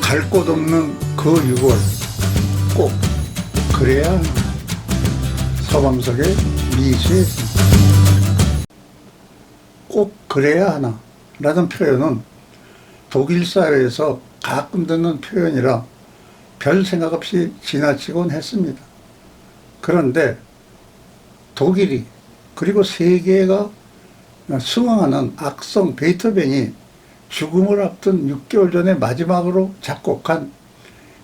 갈 곳 없는 그 6월 꼭 그래야 하나. 서범석의 미수에 꼭 그래야 하나 라는 표현은 독일 사회에서 가끔 듣는 표현이라 별 생각 없이 지나치곤 했습니다. 그런데 독일이 그리고 세계가 수강하는 악성 베토벤이 죽음을 앞둔 6개월 전에 마지막으로 작곡한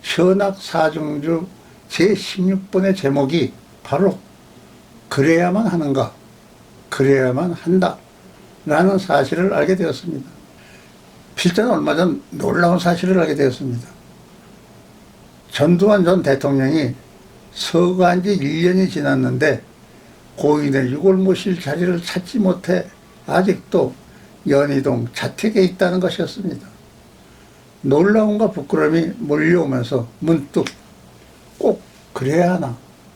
현악 사중주 제16번의 제목이 바로 그래야만 하는가, 그래야만 한다 라는 사실을 알게 되었습니다. 필자는 얼마 전 놀라운 사실을 알게 되었습니다. 전두환 전 대통령이 서거한 지 1년이 지났는데 고인의 유골 모실 자리를 찾지 못해 아직도 연희동 자택에 있다는 것이었습니다. 놀라움과 부끄러움이 몰려오면서 문득 꼭 그래야 하나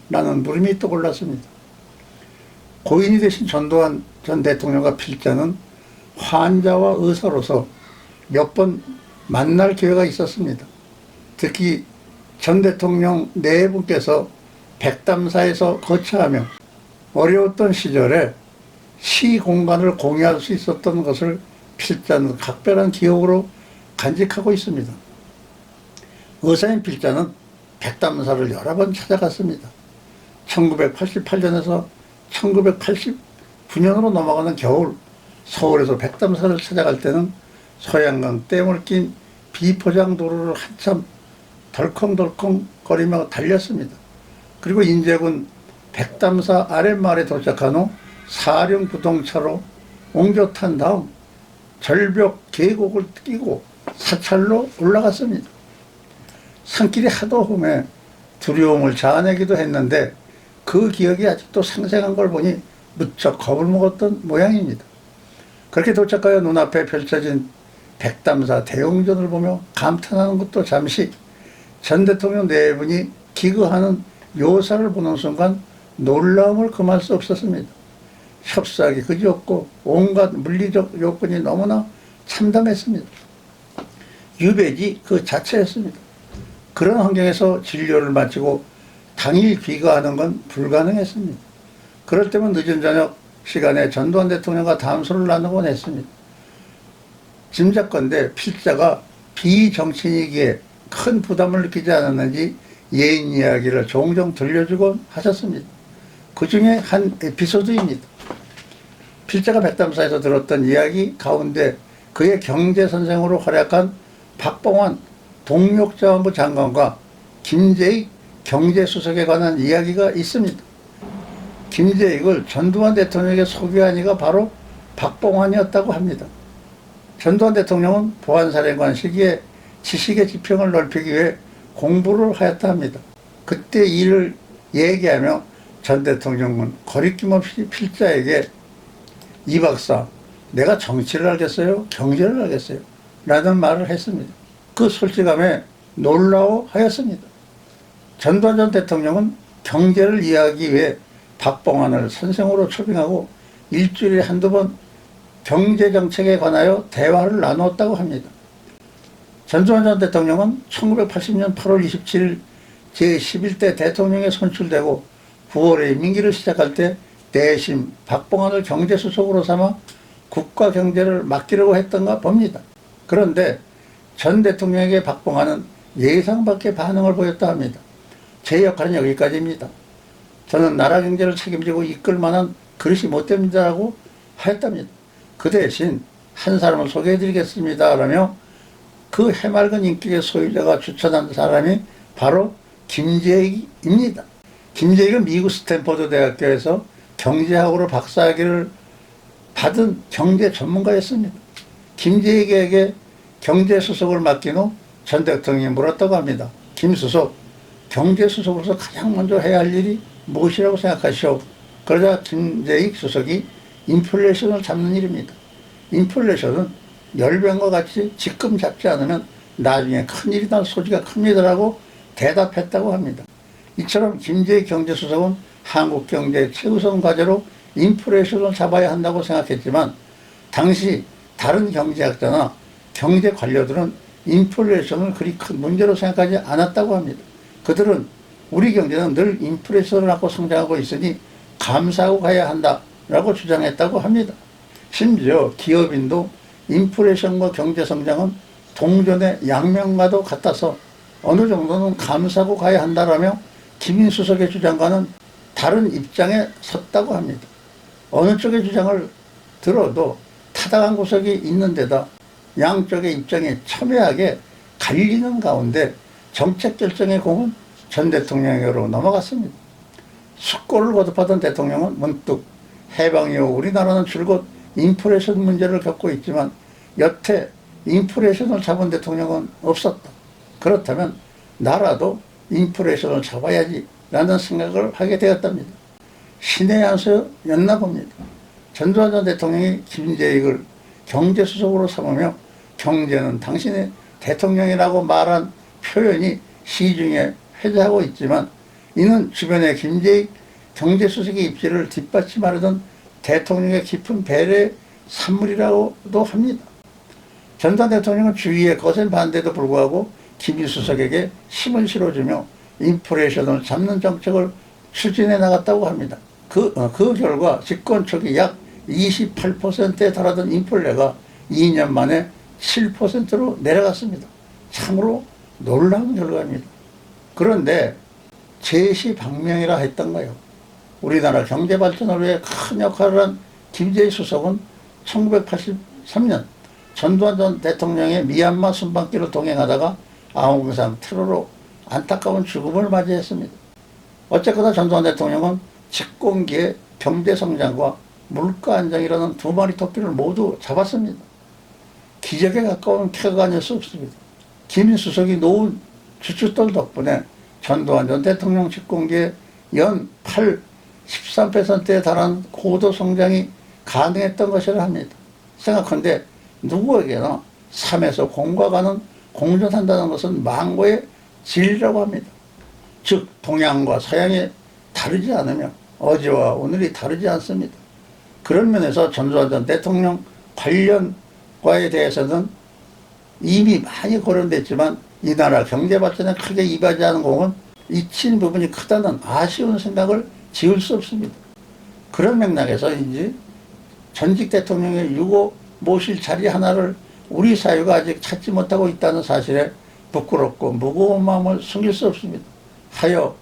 라는 물음이 떠올랐습니다. 고인이 되신 전두환 전 대통령과 필자는 환자와 의사로서 몇 번 만날 기회가 있었습니다. 특히 전 대통령 네 분께서 백담사에서 거처하며 어려웠던 시절에 시 공간을 공유할 수 있었던 것을 필자는 각별한 기억으로 간직하고 있습니다. 의사인 필자는 백담사를 여러 번 찾아갔습니다. 1988년에서 1989년으로 넘어가는 겨울 서울에서 백담사를 찾아갈 때는 소양강 댐을 낀 비포장 도로를 한참 덜컹덜컹 거리며 달렸습니다. 그리고 인제군 백담사 아랫마을에 도착한 후 사륜부동차로 옮겨 탄 다음 절벽 계곡을 끼고 사찰로 올라갔습니다. 산길이 하도 험해 두려움을 자아내기도 했는데 그 기억이 아직도 생생한 걸 보니 무척 겁을 먹었던 모양입니다. 그렇게 도착하여 눈앞에 펼쳐진 백담사 대웅전을 보며 감탄하는 것도 잠시 전 대통령 네 분이 기거하는 묘사를 보는 순간 놀라움을 금할 수 없었습니다. 협사하기 그지없고 온갖 물리적 요건이 너무나 참담했습니다. 유배지 그 자체였습니다. 그런 환경에서 진료를 마치고 당일 귀가하는 건 불가능했습니다. 그럴 때면 늦은 저녁 시간에 전두환 대통령과 담소를 나누곤 했습니다. 짐작건대 필자가 비정치인이기에 큰 부담을 느끼지 않았는지 예인 이야기를 종종 들려주곤 하셨습니다. 그 중에 한 에피소드입니다. 필자가 백담사에서 들었던 이야기 가운데 그의 경제선생으로 활약한 박봉환 동력자원부 장관과 김재익 경제수석에 관한 이야기가 있습니다. 김재익을 전두환 대통령에게 소개한 이가 바로 박봉환이었다고 합니다. 전두환 대통령은 보안사령관 시기에 지식의 지평을 넓히기 위해 공부를 하였다 합니다. 그때 일을 얘기하며 전 대통령은 거리낌 없이 필자에게 이 박사, 내가 정치를 알겠어요? 경제를 알겠어요? 라는 말을 했습니다. 그 솔직함에 놀라워하였습니다. 전두환 전 대통령은 경제를 이해하기 위해 박봉환을 선생으로 초빙하고 일주일에 한두 번 경제정책에 관하여 대화를 나누었다고 합니다. 전두환 전 대통령은 1980년 8월 27일 제11대 대통령에 선출되고 9월에 임기를 시작할 때 대신 박봉환을 경제수석으로 삼아 국가 경제를 맡기려고 했던가 봅니다. 그런데 전 대통령에게 박봉환은 예상 밖의 반응을 보였다 합니다. 제 역할은 여기까지입니다. 저는 나라 경제를 책임지고 이끌 만한 그릇이 못 됩니다라고 하였답니다. 그 대신 한 사람을 소개해드리겠습니다 라며 그 해맑은 인격의 소유자가 추천한 사람이 바로 김재익입니다. 김재익은 미국 스탠퍼드 대학교에서 경제학으로 박사학위를 받은 경제 전문가였습니다. 김재익에게 경제수석을 맡긴 후 전 대통령이 물었다고 합니다. 김 수석, 경제수석으로서 가장 먼저 해야 할 일이 무엇이라고 생각하시오? 그러자 김재익 수석이 인플레이션을 잡는 일입니다. 인플레이션은 열병과 같이 지금 잡지 않으면 나중에 큰일이 날 소지가 큽니다라고 대답했다고 합니다. 이처럼 김재익 경제수석은 한국 경제의 최우선 과제로 인플레이션을 잡아야 한다고 생각했지만 당시 다른 경제학자나 경제 관료들은 인플레이션을 그리 큰 문제로 생각하지 않았다고 합니다. 그들은 우리 경제는 늘 인플레이션을 갖고 성장하고 있으니 감사하고 가야 한다라고 주장했다고 합니다. 심지어 기업인도 인플레이션과 경제 성장은 동전의 양면과도 같아서 어느 정도는 감사하고 가야 한다라며 김인수 수석의 주장과는 다른 입장에 섰다고 합니다. 어느 쪽의 주장을 들어도 타당한 구석이 있는 데다 양쪽의 입장이 첨예하게 갈리는 가운데 정책 결정의 공은 전 대통령에게로 넘어갔습니다. 숙고를 거듭하던 대통령은 문득 해방 이후 우리나라는 줄곧 인플레이션 문제를 겪고 있지만 여태 인플레이션을 잡은 대통령은 없었다. 그렇다면 나라도 인플레이션을 잡아야지라는 생각을 하게 되었답니다. 신의 한 수였나 봅니다. 전두환 전 대통령이 김재익을 경제수석으로 삼으며 경제는 당신의 대통령이라고 말한 표현이 시중에 회자하고 있지만 이는 주변의 김재익 경제수석의 입지를 뒷받침하려던 대통령의 깊은 배려의 산물이라고도 합니다. 전두환 대통령은 주위의 거센 반대에도 불구하고 김일수석에게 힘을 실어주며 인플레이션을 잡는 정책을 추진해 나갔다고 합니다. 그 결과 집권 초기 약 28%에 달하던 인플레가 2년 만에 7%로 내려갔습니다. 참으로 놀라운 결과입니다. 그런데 제시방명이라 했던가요? 우리나라 경제 발전을 위해 큰 역할을 한 김재익 수석은 1983년 전두환 전 대통령의 미얀마 순방길을 동행하다가 아웅산 테러로 안타까운 죽음을 맞이했습니다. 어쨌거나 전두환 대통령은 집권기에 경제 성장과 물가 안정이라는 두 마리 토끼를 모두 잡았습니다. 기적에 가까운 쾌거가 아닐 수 없습니다. 김 수석이 놓은 주춧돌 덕분에 전두환 전 대통령 집권기에 연 13%에 달한 고도 성장이 가능했던 것이라 합니다. 생각한데 누구에게나 삶에서 공과 가는 공존한다는 것은 망고의 진리라고 합니다. 즉 동양과 서양이 다르지 않으며 어제와 오늘이 다르지 않습니다. 그런 면에서 전두환 전 대통령 관련과에 대해서는 이미 많이 거론됐지만 이 나라 경제 발전에 크게 이바지하는 공은 잊힌 부분이 크다는 아쉬운 생각을 지울 수 없습니다. 그런 맥락에서인지 전직 대통령의 유고 모실 자리 하나를 우리 사회가 아직 찾지 못하고 있다는 사실에 부끄럽고 무거운 마음을 숨길 수 없습니다. 하여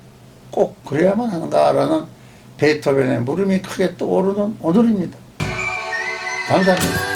꼭 그래야만 하는가라는 베토벤의 물음이 크게 떠오르는 오늘입니다. 감사합니다.